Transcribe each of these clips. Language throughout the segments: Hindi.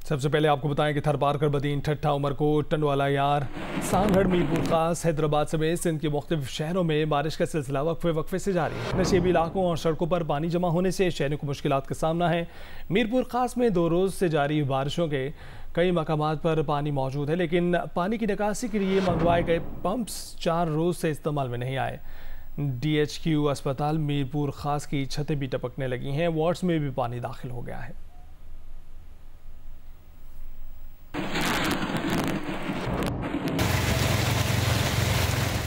सबसे पहले आपको बताएं कि थरपारकर, बदीन, ठट्ठा, उमरकोट, टंडवाला यार, सांगड़, मीरपुर खास, हैदराबाद समेत सिंध के मुख्तलिफ शहरों में बारिश का सिलसिला वक्फे से जारी है। नशेबी इलाकों और सड़कों पर पानी जमा होने से शहरों को मुश्किलात का सामना है। मीरपुर खास में 2 रोज़ से जारी बारिशों के कई मकामात पर पानी मौजूद है, लेकिन पानी की निकासी के लिए मंगवाए गए पंप्स 4 रोज़ से इस्तेमाल में नहीं आए। DHQ अस्पताल मीरपुर खास की छतें भी टपकने लगी हैं, वार्ड्स में भी पानी दाखिल हो गया है।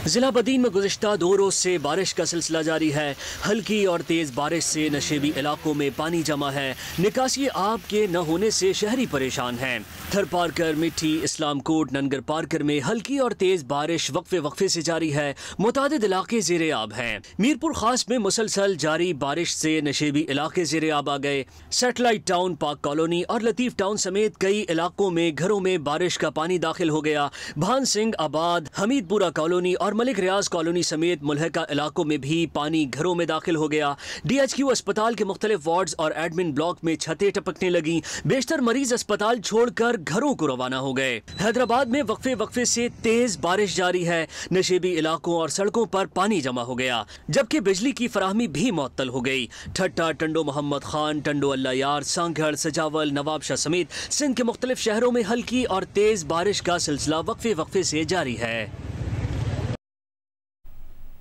जिला बदीन में गुज़िश्ता 2 रोज से बारिश का सिलसिला जारी है। हल्की और तेज बारिश से नशेबी इलाकों में पानी जमा है। निकासी आब के न होने से शहरी परेशान हैं। थरपारकर, मिट्टी, इस्लाम कोट, ननगर पारकर में हल्की और तेज बारिश वक्फे से जारी है। मुतादिद इलाके ज़ेरे आब हैं। मीरपुर खास में मुसलसल जारी बारिश से नशेबी इलाके ज़ेरे आब आ गए। सेटेलाइट टाउन, पाक कॉलोनी और लतीफ़ टाउन समेत कई इलाकों में घरों में बारिश का पानी दाखिल हो गया। भान सिंह आबाद, हमीदपुरा कॉलोनी और मलिक रियाज कॉलोनी समेत मुल्हका इलाकों में भी पानी घरों में दाखिल हो गया। DHQ अस्पताल के मुख्तलिफ वार्ड्स और एडमिन ब्लॉक में छतें टपकने लगी। बेशतर मरीज अस्पताल छोड़कर घरों को रवाना हो गए। हैदराबाद में वक्फे से तेज बारिश जारी है। नशेबी इलाकों और सड़कों पर पानी जमा हो गया, जबकि बिजली की फराहमी भी मुअत्तल हो गई। ठट्टा, टंडो मोहम्मद खान, टंडो अल्लाह यार, सांगड़, सजावल, नवाबशाह समेत सिंध के मुख्तलिफ शहरों में हल्की और तेज बारिश का सिलसिला वक्फे से जारी है।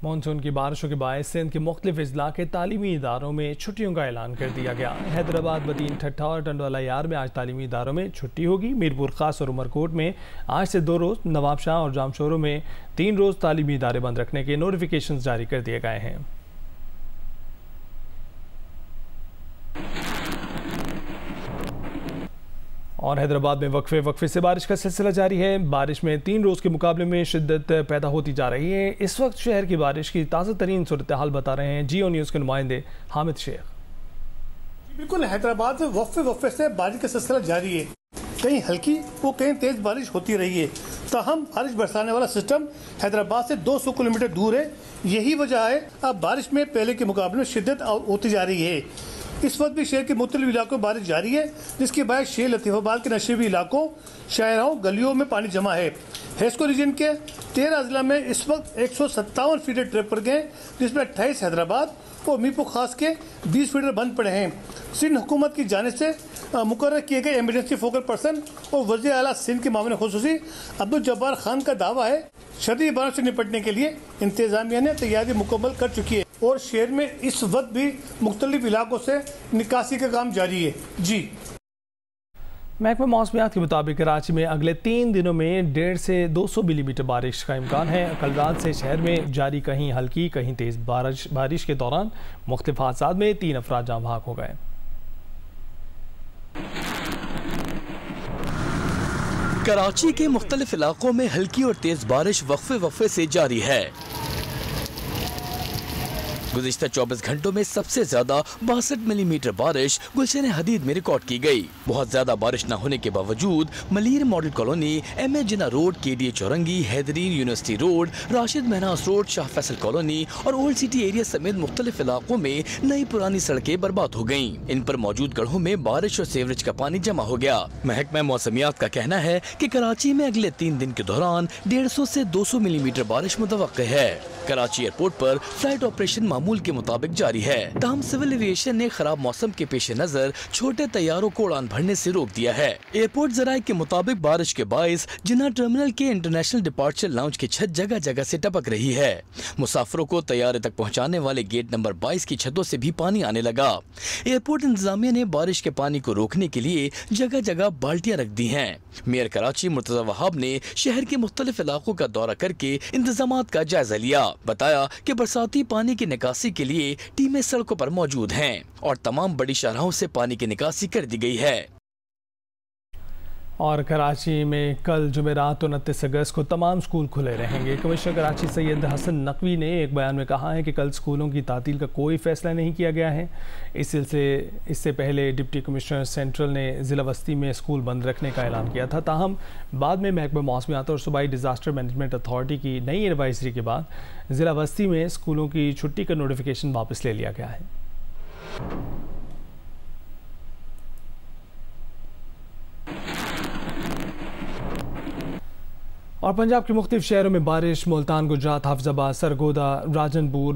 मानसून की बारिशों के बायस सिंध के मुख्तलिफ अजला के तालीमी इदारों में छुट्टियों का ऐलान कर दिया गया। हैदराबाद, बदीन, ठट्ठा और टंडवाला यार में आज तालीमी इदारों में छुट्टी होगी। मीरपुर खास और उमरकोट में आज से 2 रोज़, नवाबशाह और जामशोरों में 3 रोज़ तालीमी इदारे बंद रखने के नोटिफिकेशन जारी कर दिए गए हैं। और हैदराबाद में वक्फे से बारिश का सिलसिला जारी है। बारिश में 3 रोज़ के मुकाबले में शिद्दत पैदा होती जा रही है। इस वक्त शहर की बारिश की ताज़ा तरीन सूरत हाल बता रहे हैं जियो न्यूज़ के नुमाइंदे हामिद शेख। बिल्कुल, हैदराबाद में वक्फे से बारिश का सिलसिला जारी है। कहीं हल्की वो कहीं तेज बारिश होती रही है। ताहम बारिश बरसाने वाला सिस्टम हैदराबाद से 200 किलोमीटर दूर है। यही वजह है अब बारिश में पहले के मुकाबले में शिद्दत होती जा रही है। इस वक्त भी शहर के मुख्तलिफ इलाकों में बारिश जारी है, जिसके बाद शेर लतीफ़ाबाद के नशेबी इलाकों, शाहराहों, गलियों में पानी जमा है। हेस्को रीजन के 13 अजला में इस वक्त 157 फीडर ट्रैप पर गए, जिसमें 28 हैदराबाद और मीरपुर खास के 20 फीडर बंद पड़े हैं। सिंध हुकूमत की जानिब से मुकर्रर किए गए एमरजेंसी फोकल पर्सन और वज़ीर आला सिंध के मामले खुसूसी अब्दुल जब्बार खान का दावा है शदीद बारिश से निपटने के लिए इंतजामिया ने तैयारी मुकम्मल कर चुकी है और शहर में इस वक्त भी मुख्तलिफ इलाकों से निकासी का काम जारी है। जी, महकमा मौसमियात के मुताबिक कराची में अगले 3 दिनों में 150 से 200 मिलीमीटर बारिश का इम्कान है। कल रात से शहर में जारी कहीं हल्की कहीं तेज़ बारिश के दौरान मुख्तलिफ हादसात में 3 अफराद जाँ बहक हो गए। कराची के मुख्तलिफ इलाकों में हल्की और तेज बारिश वक्फे से जारी है। गुज़िश्ता 24 घंटों में सबसे ज्यादा 62 मिलीमीटर बारिश गुलशन हदीद में रिकॉर्ड की गई। बहुत ज्यादा बारिश न होने के बावजूद Malir model colony, MA Jinnah road, KDA Chowrangi, हैदरीन university road, Rashid Minhas road, Shah Faisal colony और ओल्ड सिटी एरिया समेत मुख्तलिफ इलाकों में नई पुरानी सड़कें बर्बाद हो गयी। इन पर मौजूद गढ़ों में बारिश और सीवरेज का पानी जमा हो गया। महकमा मौसमियात का कहना है कि कराची में अगले 3 दिन के दौरान 150 से 200 मिलीमीटर बारिश मुतवक्किल है। कराची एयरपोर्ट पर फ्लाइट ऑपरेशन मामूल के मुताबिक जारी है। ताहम सिविल एविएशन ने खराब मौसम के पेश नजर छोटे तैयारों को उड़ान भरने से रोक दिया है। एयरपोर्ट जराये के मुताबिक बारिश के बायस जिन्ना टर्मिनल के इंटरनेशनल डिपार्चर लाउंज की छत जगह जगह से टपक रही है। मुसाफिरों को तैयारे तक पहुँचाने वाले गेट नंबर 22 की छतों से भी पानी आने लगा। एयरपोर्ट इंतजामिया ने बारिश के पानी को रोकने के लिए जगह जगह बाल्टियां रख दी हैं। मेयर कराची मुर्तजा वहाब ने शहर के मुख्तलिफ इलाकों का दौरा करके इंतजामात का जायजा लिया। बताया कि बरसाती पानी की निकासी के लिए टीमें सड़कों पर मौजूद हैं और तमाम बड़ी शाहराहों से पानी की निकासी कर दी गई है। और कराची में कल जुमेरात 29 अगस्त को तमाम स्कूल खुले रहेंगे। कमिश्नर कराची सैयद हसन नकवी ने एक बयान में कहा है कि कल स्कूलों की तातील का कोई फैसला नहीं किया गया है। इससे पहले डिप्टी कमिश्नर सेंट्रल ने ज़िला वस्ती में स्कूल बंद रखने का ऐलान किया था। ताहम बाद में महकमा मौसमियात और सूबाई डिज़ास्टर मैनेजमेंट अथॉरिटी की नई एडवाइजरी के बाद ज़िला वस्ती में स्कूलों की छुट्टी का नोटिफिकेशन वापस ले लिया गया है। और पंजाब के मुख्तलिफ शहरों में बारिश। मुल्तान, गुजरात, हाफिजाबाद, सरगोदा, राजनपुर,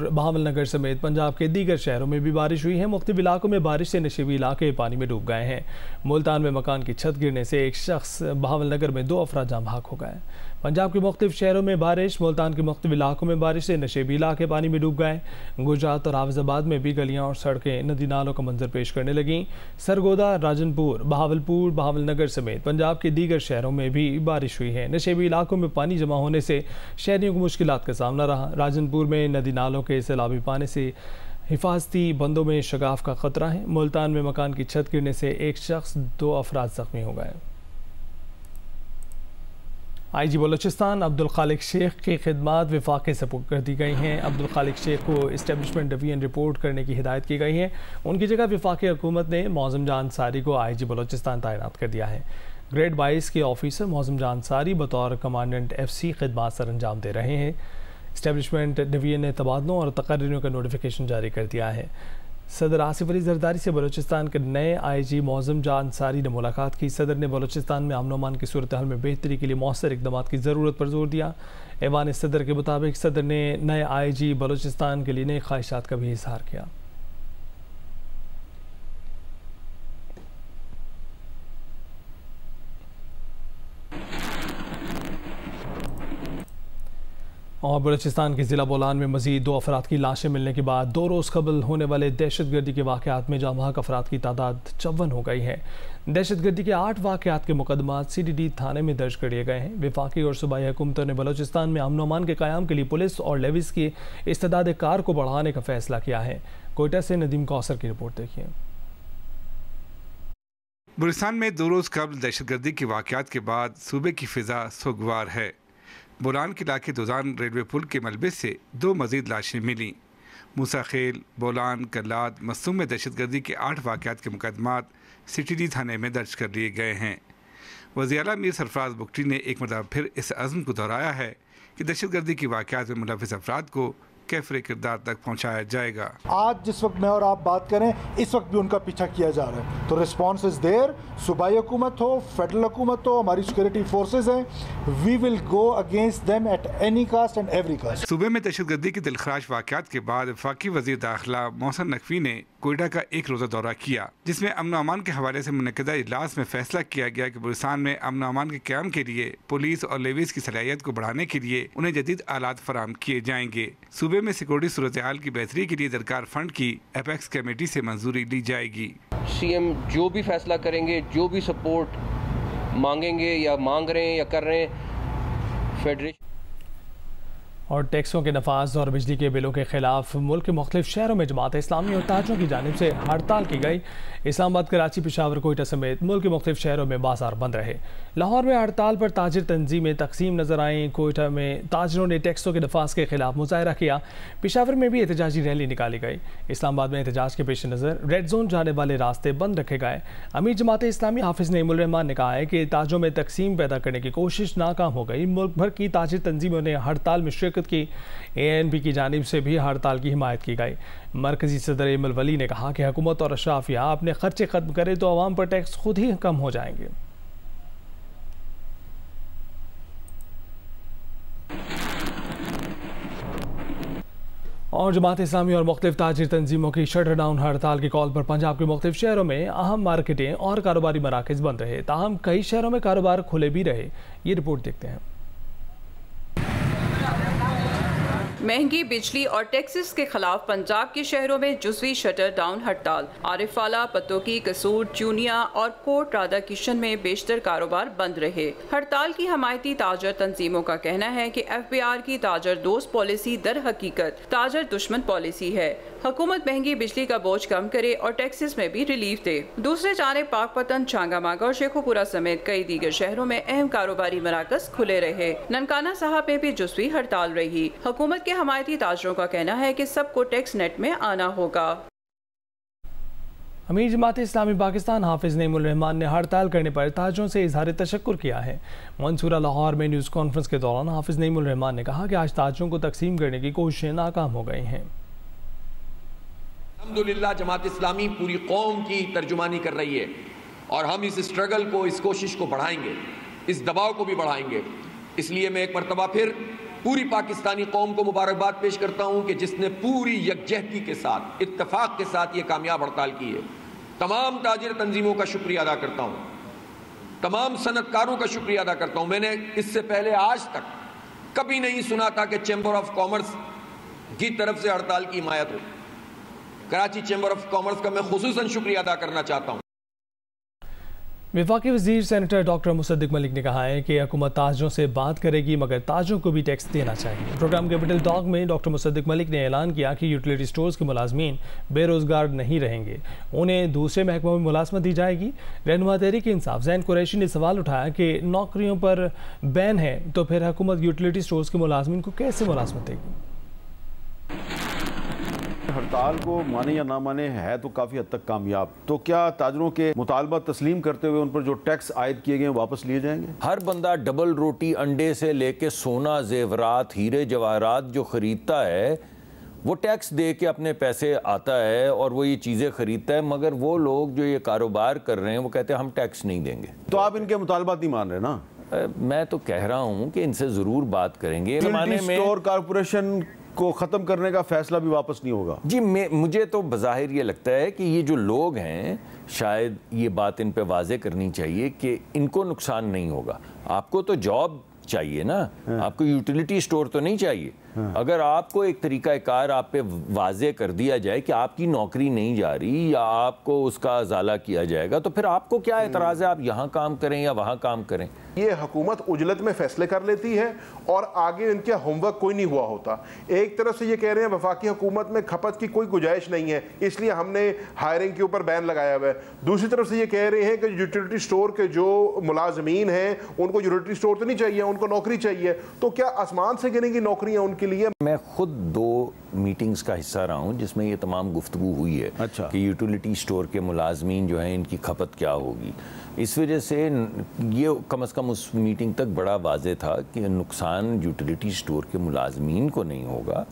बहावलनगर समेत पंजाब के दीगर शहरों में भी बारिश हुई है। मुख्तलिफ इलाकों में बारिश से नशीबी इलाके पानी में डूब गए हैं। मुल्तान में मकान की छत गिरने से एक शख्स, बहावलनगर में 2 अफराद जान बहक हो गए। पंजाब के मुख्तलिफ शहरों में बारिश। मुल्तान के मुख्तलिफ इलाकों में बारिश से नशेबी इलाके पानी में डूब गए। गुजरात और हाफिजाबाद में भी गलियां और सड़कें नदी नालों का मंजर पेश करने लगीं। सरगोदा, राजनपुर, बहावलनगर समेत पंजाब के दीगर शहरों में भी बारिश हुई है। नशेबी इलाकों में पानी जमा होने से शहरियों को मुश्किलात का सामना रहा। राजनपुर में नदी नालों के सैलाबी पानी से हिफाजती बंदों में शगाफ का खतरा है। मुल्तान में मकान की छत गिरने से एक शख्स, 2 अफराद जख्मी हो गए। IG बलोचिस्तान अब्दुल खालिक शेख की खिदमात वफाक से पुख्त कर दी गई हैं। अब्दुल खालिक शेख को इस्टेब्लिशमेंट डिवीजन रिपोर्ट करने की हिदायत की गई है। उनकी जगह वफाकी हुकूमत ने मौज़म जान अंसारी को IG बलोचिस्तान तैनात कर दिया है। ग्रेड 22 के ऑफिसर मौज़म जान अंसारी बतौर कमांडेंट FC खिदमात सर अंजाम दे रहे हैं। इस्टेब्लिशमेंट डिवीजन ने तबादलों और तकर्रियों का नोटिफिकेशन जारी कर दिया है। सदर आसिफ अली जरदारी से बलोचिस्तान के नए IG मौज़म जान अंसारी ने मुलाकात की। सदर ने बलोचिस्तान में अमन अमान की सूरत हाल में बेहतरी के लिए मौसर इकदाम की ज़रूरत पर जोर दिया। ऐवान सदर के मुताबिक सदर ने नए IG बलोचिस्तान के लिए नई ख्वाहिशात का भी इजहार किया। और बलूचिस्तान के ज़िला बोलान में मज़ीद 2 अफराद की लाशें मिलने के बाद 2 रोज़ कबल होने वाले दहशतगर्दी के वाक़यात में जाँ बहक अफराद की तादाद 54 हो गई है। दहशतगर्दी के 8 वाक़यात के मुकदमात CDD थाने में दर्ज कर लिए गए हैं। वफाकी और सूबाई हुकूमतों ने बलूचिस्तान में अमन अमान के क़याम के लिए पुलिस और लेविस की इस्तेदाद कार को बढ़ाने का फ़ैसला किया है। कोयटा से नदीम कौसर की रिपोर्ट देखिए। बलूचिस्तान में 2 रोज़ कबल दहशतगर्दी के वाक़यात के बाद सूबे की फ़िज़ा सोगवार है। बोलान के इलाके दोजान रेलवे पुल के मलबे से 2 मज़ीद लाशें मिलीं। मूसा खेल, बोलान, कल्लाद, मसूम में दहशतगर्दी के 8 वाक़यात के मुकदमात CTD थाने में दर्ज कर लिए गए हैं। वज़ीर-ए-आला मीर सरफराज बुगटी ने एक मरतबा फिर इस अज़्म को दोहराया है कि दहशतगर्दी के वाक़यात में मुलव्विस अफराद को कैफरे किरदार तक पहुँचाया जाएगा। आज जिस वक्त मैं और आप बात करें, इस वक्त भी उनका पीछा किया जा रहा है, तो रिस्पॉन्स इज देयर। सूबाई हुकूमत हो, फेडरल हुकूमत हो, हमारी सिक्योरिटी फोर्सेज हैं, we will go against them at any cost and every cost. सूबे में दहशतगर्दी के दिलखराश वाक़यात के बाद वफाकी वज़ीर दाखिला मोहसिन नकवी ने कोयटा का एक रोज़ा दौरा किया, जिसमें अमन अमान के हवाले से मुनक़दा इजलास में फैसला किया गया कि बलूचिस्तान में अमन अमान के क़याम के लिए पुलिस और लेविस की सलाहियत को बढ़ाने के लिए उन्हें जदीद आलात फराहम किए जाएंगे। सूबे में सिक्योरिटी सूरत हाल की बेहतरी के लिए दरकार फंड की एपेक्स कमेटी से मंजूरी ली जाएगी। CM जो भी फैसला करेंगे, जो भी सपोर्ट मांगेंगे या मांग रहे हैं या कर रहे हैं फेडरेशन। और टैक्सों के नफाज और बिजली के बिलों के खिलाफ मुल्क के मुख्तलिफ शहरों में जमात इस्लामी और ताजरों की जानिब से हड़ताल की गई। इस्लामाबाद, कराची, पेशावर, कोयटा समेत मुल्क के मुख्तलिफ शहरों में बाजार बंद रहे। लाहौर में हड़ताल पर ताजिर तंजीमें तकसीम नजर आईं। कोयटा में ताजरों ने टैक्सों के नफाज के खिलाफ मुजाहरा किया। पेशावर में भी एहतजाजी रैली निकाली गई। इस्लामाबाद में एहतजाज के पेश नज़र रेड जोन जाने वाले रास्ते बंद रखे गए। अमीर जमात इस्लामी हाफिज नईमुल रहमान ने कहा है कि ताजरों में तकसीम पैदा करने की कोशिश नाकाम हो गई। मुल्क भर की ताजिर तंजीमों ने हड़ताल में शिरकत की। ANP की जानिब से भी हड़ताल की हिमायत की गई। मरकजी सदर एमल वली ने कहा कि हुकूमत और अशराफिया अपने खर्चे खत्म करे तो आवाम पर टैक्स खुद ही कम हो जाएंगे। और जमात इस्लामी और मुख्तलिफ ताजिर तंजीमों की शटर डाउन हड़ताल की कॉल पर पंजाब के मुख्तलिफ शहरों में अहम मार्केटें और कारोबारी मराकज़ बंद रहे। ताहम कई शहरों में कारोबार खुले भी रहे। ये रिपोर्ट देखते हैं। महंगी बिजली और टैक्सेस के खिलाफ पंजाब के शहरों में जुज़वी शटर डाउन हड़ताल। आरिफवाला, पतोकी, कसूर, चूनिया और कोट राधा किशन में बेशतर कारोबार बंद रहे। हड़ताल की हमायती ताजर तंजीमों का कहना है कि FBR की ताजर दोस्त पॉलिसी दर हकीकत ताजर दुश्मन पॉलिसी है। हुकूमत महंगी बिजली का बोझ कम करे और टैक्सेस में भी रिलीफ दे। दूसरे जानिब पाकपतन, चांगामागा और शेखोपुरा समेत कई दीगर शहरों में अहम कारोबारी मराकज खुले रहे। ननकाना साहब में भी जुज़वी हड़ताल रही। हुकूमत के हमायती ताजरों का कहना है कि सबको टैक्स नेट में आना होगा। अमीर जमात इस्लामी पाकिस्तान हाफिज नईमुल रहमान ने हड़ताल करने पर ताजरों से इजहार तशक्कुर किया है। मंसूरा लाहौर में न्यूज़ कॉन्फ्रेंस के दौरान हाफिज नईमुल रहमान ने कहा कि आज ताजरों को तकसीम करने की कोशिशें नाकाम हो गई हैं। अल्हम्दुलिल्लाह जमात इस्लामी पूरी कौम की तर्जुमानी कर रही है और हम इस स्ट्रगल को, इस कोशिश को बढ़ाएंगे, इस दबाव को भी बढ़ाएंगे। इसलिए मैं एक मरतबा फिर पूरी पाकिस्तानी कौम को मुबारकबाद पेश करता हूं कि जिसने पूरी यकजहती के साथ, इत्तेफाक के साथ ये कामयाब हड़ताल की है। तमाम ताजिर तंजीमों का शुक्रिया अदा करता हूं, तमाम सनतकारों का शुक्रिया अदा करता हूं। मैंने इससे पहले आज तक कभी नहीं सुना था कि चैम्बर ऑफ कॉमर्स की तरफ से हड़ताल की हिमायत हो। कराची चैम्बर ऑफ कॉमर्स का मैं खुसूसन शुक्रिया अदा करना चाहता हूं। वफाकी वज़ीर सेनेटर डॉक्टर मुसद्दिक मलिक ने कहा है कि हुकूमत ताजरों से बात करेगी मगर ताजरों को भी टैक्स देना चाहिए। प्रोग्राम कैपिटल टॉक में डॉक्टर मुसद्दिक मलिक ने ऐलान किया कि यूटिलिटी स्टोर्स के मुलाजमीन बेरोज़गार नहीं रहेंगे, उन्हें दूसरे महकमों में मुलाजमत दी जाएगी। रहनुमा तहरीक इंसाफ ज़ैन कुरैशी ने सवाल उठाया कि नौकरियों पर बैन है तो फिर हुकूमत यूटिलिटी स्टोर्स के मुलाजमीन को कैसे मुलाजमत देगी। हड़ताल को माने या ना माने है तो काफ़ी हद तक कामयाब, तो क्या ताजरों के मुतालबा तस्लीम करते हुए उन पर जो टैक्स आयद किए गए वापस लिए जाएंगे? हर बंदा डबल रोटी अंडे से लेके सोना, जेवरात, हीरे जवाहरात जो ख़रीदता है वो टैक्स दे के अपने पैसे आता है और वो ये चीज़ें ख़रीदता है, मगर वो लोग जो ये कारोबार कर रहे हैं वो कहते हैं हम टैक्स नहीं देंगे। तो आप इनके मुतालबात नहीं मान रहे ना? मैं तो कह रहा हूँ कि इनसे ज़रूर बात करेंगे। स्टोर कॉरपोरेशन को ख़त्म करने का फैसला भी वापस नहीं होगा जी। मुझे तो बज़ाहिर ये लगता है कि ये जो लोग हैं शायद ये बात इन पे वाज़े करनी चाहिए कि इनको नुकसान नहीं होगा। आपको तो जॉब चाहिए ना, आपको यूटिलिटी स्टोर तो नहीं चाहिए। अगर आपको एक तरीका कार आप पे वाजे कर दिया जाए कि आपकी नौकरी नहीं जा रही या आपको उसका अजाला किया जाएगा तो फिर आपको क्या एतराज़ है आप यहाँ काम करें या वहाँ काम करें। ये हुकूमत उजलत में फैसले कर लेती है और आगे इनका होमवर्क कोई नहीं हुआ होता। एक तरफ से ये कह रहे हैं वफाकी हुकूमत में खपत की कोई गुंजाइश नहीं है इसलिए हमने हायरिंग के ऊपर बैन लगाया हुआ है। दूसरी तरफ से ये कह रहे हैं कि यूटिलिटी स्टोर के जो मुलाजमीन हैं उनको यूटिलिटी स्टोर तो नहीं चाहिए, उनको नौकरी चाहिए। तो क्या आसमान से गिरेंगी नौकरियां उनके लिए? मैं खुद 2 मीटिंग्स का हिस्सा रहा हूँ जिसमें ये तमाम गुफ्तगू हुई है। अच्छा। कि यूटिलिटी स्टोर के मुलाजमीन जो हैं इनकी खपत क्या होगी। इस वजह से ये कम से कम उस मीटिंग तक बड़ा वाज़े था कि नुकसान यूटिलिटी स्टोर के मुलाजमीन को नहीं होगा।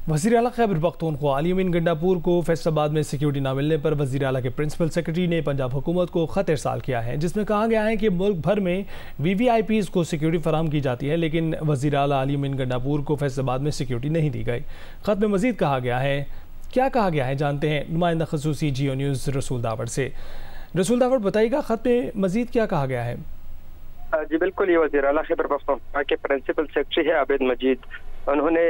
वज़ीर आला खैबर पख्तूनख्वा अली अमीन गंडापुर को फैसलाबाद में सिक्योरिटी न मिलने पर वज़ीर आला के प्रिंसिपल सेक्रेटरी ने पंजाब हुकूमत को ख़त इरसाल किया है जिसमें कहा गया है कि मुल्क भर में VVIPs को सिक्योरिटी फराहम की जाती है लेकिन वज़ीर आला अली अमीन गंडापुर को फैसलाबाद में सिक्योरिटी नहीं दी गई। ख़त में मज़ीद कहा गया है, क्या कहा गया है जानते हैं नुमाइंदा खसूसी जियो न्यूज़ रसूल दावड़ से। रसूल दावड़ बताइएगा ख़त में मज़ीद क्या कहा गया है। जी बिल्कुल, ये वज़ीर आला खैबर पख्तूनख्वा के प्रिंसिपल सेक्रेटरी है आबिद मजीद। उन्होंने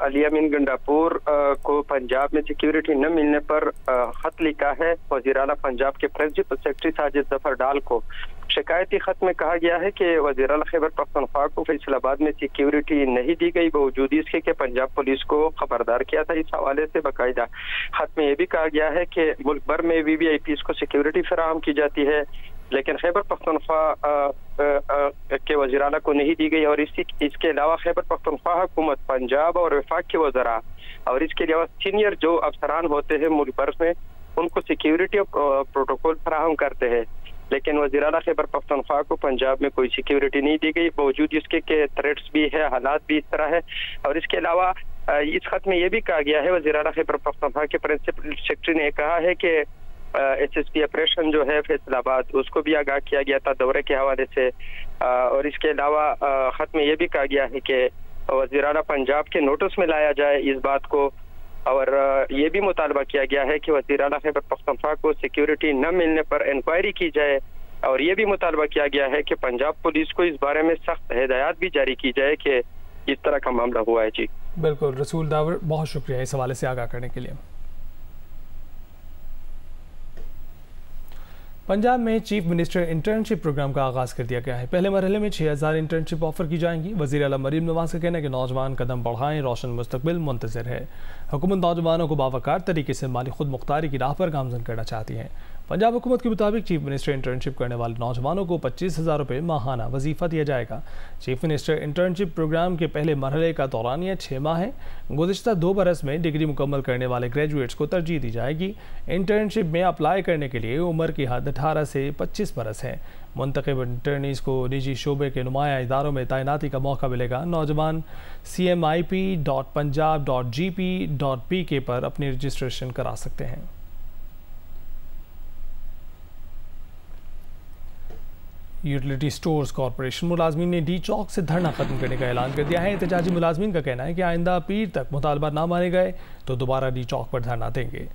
अली अमीन गंडापुर को पंजाब में सिक्योरिटी न मिलने पर खत लिखा है। वज़ीर आला पंजाब के प्रिंसिपल सेक्रेटरी साजिद जफर डाल को शिकायती खत में कहा गया है कि वज़ीर आला खैबर पख्तूनख्वा को फैसलाबाद में सिक्योरिटी नहीं दी गई बावजूद इसके कि पंजाब पुलिस को खबरदार किया था। इस हवाले से बाकायदा खत में यह भी कहा गया है कि मुल्क भर में VVIPs को सिक्योरिटी फराहम की जाती है लेकिन खैबर पख्तूनख्वा के वज़ीर आला को नहीं दी गई और इसके अलावा खैबर पख्तूनख्वा हुकूमत पंजाब और वफाक के वज़रा और इसके अलावा सीनियर जो अफसरान होते हैं मुल्क भर में उनको सिक्योरिटी और प्रोटोकॉल फराहम करते हैं लेकिन वज़ीर आला खैबर पख्तूनख्वा को पंजाब में कोई सिक्योरिटी नहीं दी गई बावजूद इसके के थ्रेट्स भी है, हालात भी इस तरह है। और इसके अलावा इस खत में यह भी कहा गया है वज़ीर आला खैबर पख्तूनख्वा के प्रिंसिपल सेक्रेटरी ने कहा है कि SSP ऑपरेशन जो है फैसलाबाद उसको भी आगाह किया गया था दौरे के हवाले से। और इसके अलावा खत में यह भी कहा गया है कि वज़ीर आला पंजाब के नोटिस में लाया जाए इस बात को और ये भी मुतालबा किया गया है कि वज़ीर आला खैबर पख्तूनख्वा को सिक्योरिटी न मिलने पर इंक्वायरी की जाए और ये भी मुतालबा किया गया है कि पंजाब पुलिस को इस बारे में सख्त हिदायत भी जारी की जाए कि इस तरह का मामला हुआ है। जी बिल्कुल रसूल दावड़, बहुत शुक्रिया इस हवाले से आगाह करने के लिए। पंजाब में चीफ मिनिस्टर इंटर्नशिप प्रोग्राम का आगाज़ कर दिया गया है। पहले मरहले में 6000 इंटर्नशिप ऑफर की जाएंगी। वज़ीर आला मरीम नवाज का कहना है कि नौजवान कदम बढ़ाएं, रोशन मुस्तकबिल मुंतज़िर है। हुकूमत नौजवानों को बावकार तरीके से माली खुद मुख्तारी की राह पर गामजन करना चाहती है। पंजाब हुकूमत के मुताबिक चीफ मिनिस्टर इंटर्नशिप करने वाले नौजवानों को 25,000 रुपये माहाना वजीफ़ा दिया जाएगा। चीफ मिनिस्टर इंटर्नशिप प्रोग्राम के पहले मरहले का दौरानिया 6 माह है। गुज़िश्ता 2 बरस में डिग्री मुकम्मल करने वाले ग्रेजुएट्स को तरजीह दी जाएगी। इंटर्नशिप में अप्लाई करने के लिए उम्र की हद 18 से 25 बरस है। मुंतखब इंटर्नीज़ को निजी शोबे के नुमाया इदारों में तैनाती का मौका मिलेगा। नौजवान cmip.punjab.gp.pk पर अपनी रजिस्ट्रेशन करा सकते हैं। यूटिलिटी स्टोर्स कॉरपोरेशन मुलाजमीन ने डी चौक से धरना खत्म करने का ऐलान कर दिया है। एहतजाजी मुलाजमीन का कहना है कि आइंदा पीर तक मुतालबा ना माने गए तो दोबारा डी चौक पर धरना देंगे।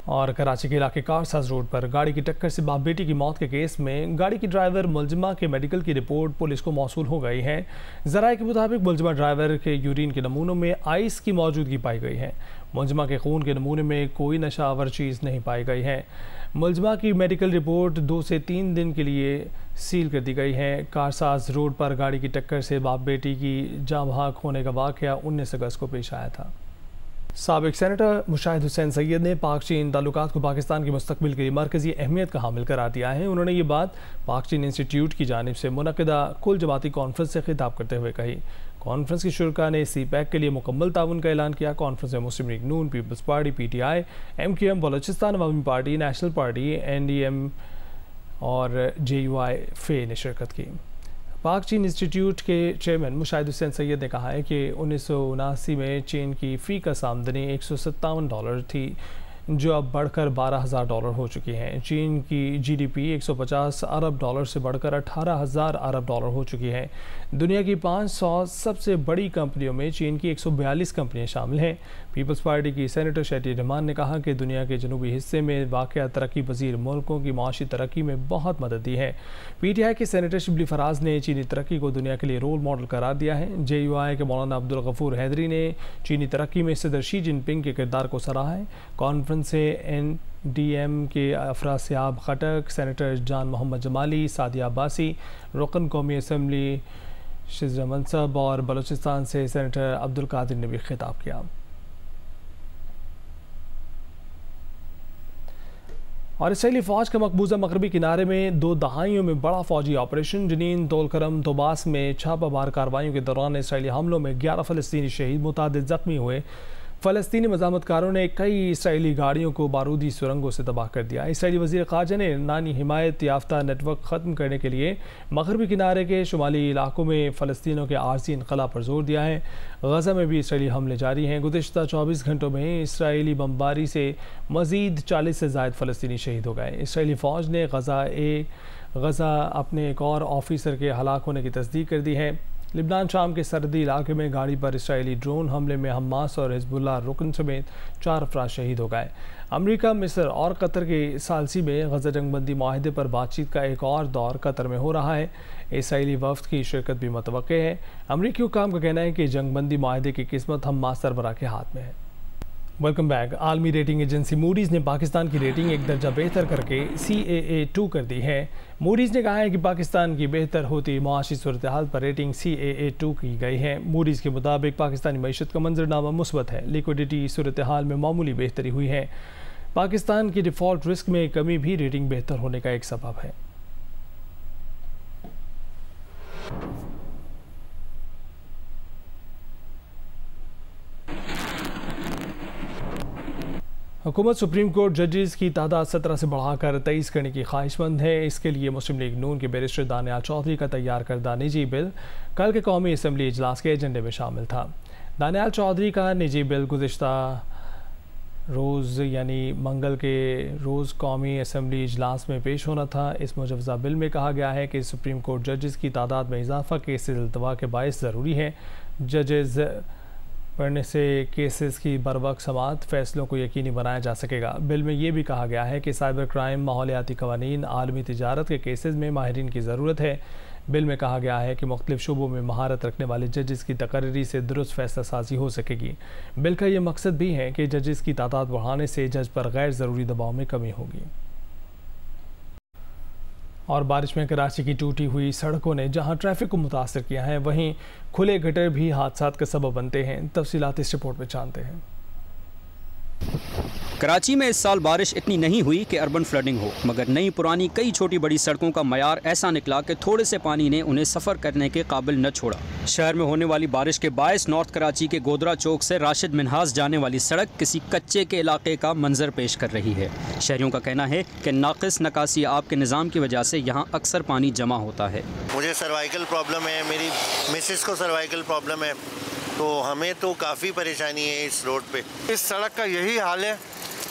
और कराची के इलाके कारसाज रोड पर गाड़ी की टक्कर से बाप बेटी की मौत के केस में गाड़ी की ड्राइवर मुलजिमा के मेडिकल की रिपोर्ट पुलिस को मौसूल हो गई है। ज़राए के मुताबिक मुलजिमा ड्राइवर के यूरिन के नमूनों में आइस की मौजूदगी पाई गई है। मुलजिमा के खून के नमूने में कोई नशावर चीज़ नहीं पाई गई है। मुलजिमा की मेडिकल रिपोर्ट 2 से 3 दिन के लिए सील कर दी गई है। कारसाज रोड पर गाड़ी की टक्कर से बाप बेटी की जाँ बहक होने का वाक़या 19 अगस्त को पेश आया था। साबिक सेनेटर मुशाहिद हुसैन सैयद ने पाक चीन ताल्लुकात को पाकिस्तान के मुस्तकबिल के लिए मरकज़ी अहमियत का हामिल करार दिया है। उन्होंने ये बात पाक चीन इंस्टीट्यूट की जानिब से मुनक़िदा कुल जमाती कॉन्फ्रेंस से खिताब करते हुए कही। कॉन्फ्रेंस की शुरा ने CPAC के लिए मुकम्मल ताउन का ऐलान किया। कॉन्फ्रेंस में मुस्लिम लीग नून, peoples party, PTI, MQM, Balochistan Awami party, national party, NDM और JUI फे ने शिरकत की। पाक चीन इंस्टीट्यूट के चेयरमैन मुशाहिद हुसैन सैयद ने कहा है कि 1979 में चीन की फ़ी का आमदनी $157 थी, जो अब बढ़कर $12,000 हो चुकी हैं। चीन की GDP $150 अरब से बढ़कर $18,000 अरब हो चुकी है। दुनिया की 500 सबसे बड़ी कंपनियों में चीन की 142 कंपनियां शामिल हैं। पीपल्स पार्टी की सेनेटर शैटी रहमान ने कहा कि दुनिया के जनूबी हिस्से में वाक़या तरक्की पजीर मुल्कों की माशी तरक्की में बहुत मदद दी है। PTI के सेनेटर शिबली फराज ने चीनी तरक्की को दुनिया के लिए रोल मॉडल करार दिया है। JUI के मौलाना अब्दुल गफूर हैदरी ने चीनी तरक्की में सदर शी जिनपिंग के किरदार को सराहा है। कॉन्फ्रेंस से NDM के अफरासियाब खटक, सेनेटर जान मोहम्मद जमाली, सादिया अब्बासी, रुकन कौमी असम्बली शिजरा मनसब और बलूचिस्तान से सेनेटर अब्दुल कादिर ने भी खिताब किया। और इसराइली फ़ौज का मकबूजा मगरबी किनारे में 2 दहाइयों में बड़ा फ़ौजी ऑपरेशन जनीन तोलकरम तोबास में छापामार कार्रवाइयों के दौरान इसराइली हमलों में 11 फ़लस्तीनी शहीद, मुतादिद ज़ख्मी हुए। फ़लस्तीनी मज़ामतकारों ने कई इसराइली गाड़ियों को बारूदी सुरंगों से तबाह कर दिया। इसराइली वज़ीर ख़ारजा ने नानी हिमायत याफ्ता नेटवर्क ख़त्म करने के लिए मगरबी किनारे के शुमाली इलाकों में फ़लस्तीनों के आर्जी इनक़ला पर जोर दिया है। गज़ा में भी इसराइली हमले जारी हैं। गुज़िश्ता 24 घंटों में इसराइली बमबारी से मज़ीद 40 से ज़ायद फ़लस्तीनी शहीद हो गए। इसराइली फ़ौज ने गज़ा अपने एक और ऑफिसर के हलाक होने की तस्दीक कर दी है। लिबनान शाम के सरहदी इलाके में गाड़ी पर इसराइली ड्रोन हमले में हमास और हिजबुल्लाह रुकन समेत 4 अफराद शहीद हो गए। अमेरिका, मिस्र और कतर के सालसी में गज़ा जंगबंदी माहिदे पर बातचीत का एक और दौर कतर में हो रहा है। इसराइली वफ्द की शिरकत भी मुतवक्के है। अमरीकी हुकाम का कहना है कि जंगबंदी माहिदे की किस्मत हमास सरबराह के हाथ में है। Welcome back. आलमी रेटिंग एजेंसी मूडीज़ ने पाकिस्तान की रेटिंग एक दर्जा बेहतर करके CAA2 कर दी है। मूडीज़ ने कहा है कि पाकिस्तान की बेहतर होती माशी सूरत हाल पर रेटिंग CAA2 की गई है। मूडीज़ के मुताबिक पाकिस्तानी मईशत का मंजरनामा मुस्बत है। लिक्विडिटी सूरत हाल में मामूली बेहतरी हुई है। पाकिस्तान की डिफ़ॉल्ट रिस्क में कमी भी रेटिंग बेहतर होने का एक सबब है। हुकूमत सुप्रीम कोर्ट जजेस की तादाद 17 से बढ़ाकर 23 करने की ख्वाहिशमंद है। इसके लिए मुस्लिम लीग नून के बैरिस्टर दानियाल चौधरी का तैयार करदा निजी बिल कल के कौमी असम्बली इजलास के एजेंडे में शामिल था। दानियाल चौधरी का निजी बिल गुज़िश्ता रोज़ यानी मंगल के रोज़ कौमी असम्बली इजलास में पेश होना था। इस मुजवज़ा बिल में कहा गया है कि सुप्रीम कोर्ट जजेस की तादाद में इजाफा केसेस अल्तवा के बायस ज़रूरी है। जजेस पढ़ने से केसेस की बरवक्त समाअत फ़ैसलों को यकीनी बनाया जा सकेगा। बिल में ये भी कहा गया है कि साइबर क्राइम, माहौलियाती क़वानीन, आलमी तिजारत के केसेस में माहिरीन की ज़रूरत है। बिल में कहा गया है कि मुख्तलिफ शोबों में महारत रखने वाले जजेस की तकर्री से दुरुस्त फैसला साजी हो सकेगी। बिल का ये मकसद भी है कि जजेस की तादाद बढ़ाने से जज पर गैर ज़रूरी दबाव में कमी होगी। और बारिश में कराची की टूटी हुई सड़कों ने जहां ट्रैफिक को मुतासर किया है, वहीं खुले गटर भी हादसात का सबब बनते हैं। तफसीलात इस रिपोर्ट में जानते हैं। कराची में इस साल बारिश इतनी नहीं हुई कि अर्बन फ्लडिंग हो, मगर नई पुरानी कई छोटी बड़ी सड़कों का मयार ऐसा निकला कि थोड़े से पानी ने उन्हें सफ़र करने के काबिल न छोड़ा। शहर में होने वाली बारिश के बायस नॉर्थ कराची के गोदरा चौक से राशिद मिन्हाज जाने वाली सड़क किसी कच्चे के इलाके का मंजर पेश कर रही है। शहरियों का कहना है कि नाक़िस नकासी आब के निज़ाम की वजह से यहाँ अक्सर पानी जमा होता है। मुझे सर्वाइकल प्रॉब्लम है, मेरी मिसेस को सर्वाइकल प्रॉब्लम है, तो हमें तो काफ़ी परेशानी है इस रोड पे। इस सड़क का यही हाल है,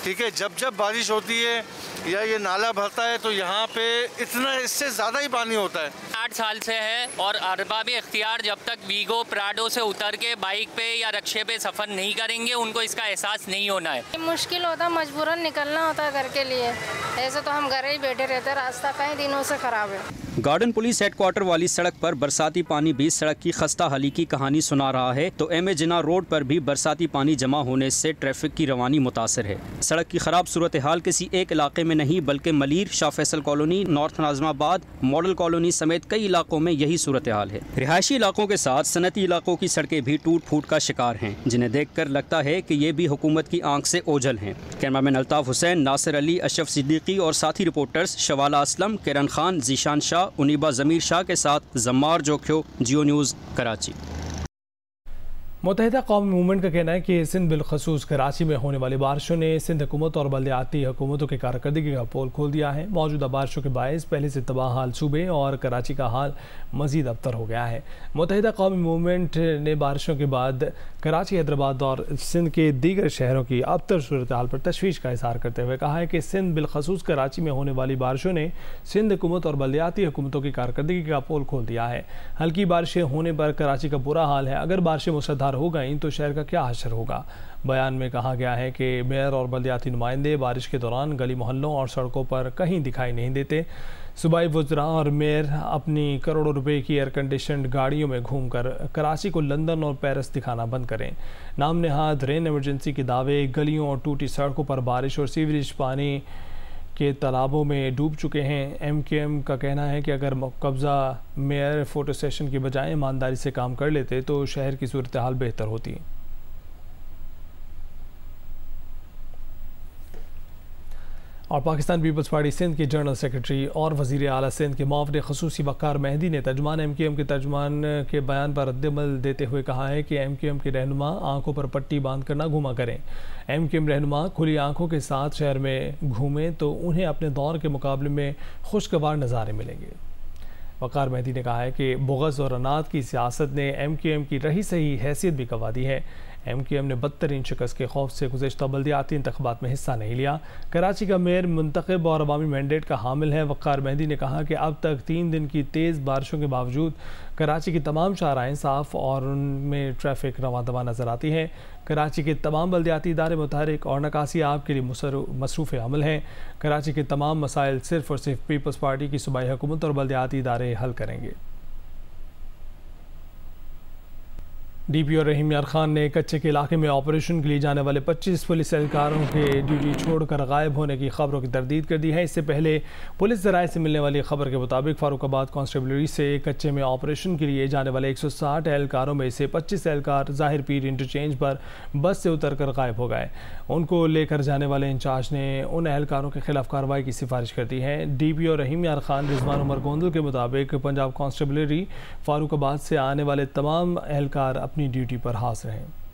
ठीक है। जब जब बारिश होती है या ये नाला भरता है तो यहाँ पे इतना इससे ज़्यादा ही पानी होता है। 8 साल से है और अरबाब इख्तियार जब तक वीगो प्राडो से उतर के बाइक पे या रिक्शे पे सफ़र नहीं करेंगे उनको इसका एहसास नहीं होना है। मुश्किल होता, मजबूरन निकलना होता है घर के लिए। ऐसे तो हम घर ही बैठे रहते हैं, रास्ता कई दिनों से ख़राब है। गार्डन पुलिस हेडक्वार्टर वाली सड़क पर बरसाती पानी भी सड़क की खस्ता हाली की कहानी सुना रहा है, तो एम ए जिन्ना रोड पर भी बरसाती पानी जमा होने से ट्रैफिक की रवानी मुतासर है। सड़क की खराब सूरत हाल किसी एक इलाके में नहीं बल्कि Malir, Shah Faisal colony, north Nazimabad, model colony समेत कई इलाकों में यही सूरत हाल है। रिहायशी इलाकों के साथ सनती इलाकों की सड़कें भी टूट फूट का शिकार हैं, जिन्हें देख कर लगता है कि ये भी हुकूमत की आंख से ओझल हैं। कैमरामैन अल्ताफ हुसैन, नासिर अली, अशरफ सिद्दीकी और साथी रिपोर्टर्स शवाला असलम, किरण खान, जीशान शाह, उनीबा जमीर शाह के साथ जम्मार जोख्यो, जियो न्यूज़, कराची। मुत्तहिदा कौमी मूवमेंट का कहना है कि सिंध बिलखसूस कराची में होने वाली बारिशों ने सिंध हुकूमत और बल्दियाती हुकूमतों की कारकर्दगी का पोल खोल दिया है। मौजूदा बारिशों के बायस पहले से तबाह हाल सूबे और कराची का हाल मज़ीद अबतर हो गया है। मुत्तहिदा कौमी मूवमेंट ने बारिशों के बाद कराची, हैदराबाद और सिंध के दीगर शहरों की अबतर सूरत हाल पर तशवीश का इज़हार करते हुए कहा है कि सिंध बिलखसूस कराची में होने वाली बारिशों ने सिंध हुकूमत और बल्दियाती हुकूमतों की कारकर्दगी का पोल खोल दिया है। हल्की बारिशें होने पर कराची का बुरा हाल है, अगर बारिशें मुसद्दर हो गई तो शहर का क्या हशर होगा। बयान में कहा गया है कि मेयर और बल्दियाती नुमाइंदे बारिश के दौरान गली मोहल्लों और सड़कों पर कहीं दिखाई नहीं देते। सूबाई वज़रा और मेयर अपनी करोड़ों रुपए की एयर कंडीशनड गाड़ियों में घूमकर कराची को लंदन और पेरिस दिखाना बंद करें। नाम नेहाद रेन इमरजेंसी के दावे गलियों और टूटी सड़कों पर बारिश और सीवरेज पानी के तालाबों में डूब चुके हैं। MKM का कहना है कि अगर कब्ज़ा मेयर फ़ोटो सेशन की बजाय ईमानदारी से काम कर लेते तो शहर की सूरत हाल बेहतर होती। और पाकिस्तान पीपल्स पार्टी सिंध के जनरल सेक्रेटरी और वज़ीर आला सिंध के मुआविन ख़ुसूसी वक़ार मेहदी ने तर्जुमान MKM के तर्जुमान के बयान पर रद्दअमल देते हुए कहा है कि MKM के रहनुमा आंखों पर पट्टी बांध कर ना घूमा करें। MKM रहनुमा खुली आंखों के साथ शहर में घूमें तो उन्हें अपने दौर के मुकाबले में खुशगवार नज़ारे मिलेंगे। वक़ार मेहदी ने कहा है कि बुग़ज़ और अनाद की सियासत ने MKM की रही सही हैसियत भी गंवा दी है। MKM ने बदतरीन शिकस्त के खौफ से गुज़श्ता बल्दियाती इंतख़ाबात में हिस्सा नहीं लिया। कराची का मेयर मुंतखब और अवामी मैंडेट का हामिल है। वक़ार मेहदी ने कहा कि अब तक 3 दिन की तेज़ बारिशों के बावजूद कराची की तमाम शाहराएँ साफ़ और उनमें ट्रैफिक रवां दवा नज़र आती है। कराची के तमाम बल्दियाती इदारे मुतहरिक और नकासी आब के लिए मसरूफ़ अमल हैं। कराची के तमाम मसाइल सिर्फ़ और सिर्फ पीपल्स पार्टी की सूबाई हुकूमत और बल्दियाती इदारे हल करेंगे। DPO रहीम यार खान ने कच्चे के इलाके में ऑपरेशन के लिए जाने वाले 25 पुलिस एहलकारों के ड्यूटी छोड़कर गायब होने की खबरों की तरदीद कर दी है। इससे पहले पुलिस ज़राए से मिलने वाली खबर के मुताबिक फारूकाबाद कांस्टेबलरी से कच्चे में ऑपरेशन के लिए जाने वाले 160 एहलकारों में से 25 एहलकार ज़ाहिर पीर इंटरचेंज पर बस से उतरकर गायब हो गए। उनको लेकर जाने वाले इंचार्ज ने उन एहलकारों के खिलाफ कार्रवाई की सिफारिश कर दी है। DPO रहीम यार खान रिजवान उमर गोंदल के मुताबिक पंजाब कांस्टेबलरी फारूकाबाद से आने वाले तमाम एहलकार अपनी ड्यूटी पर हाजिर हैं।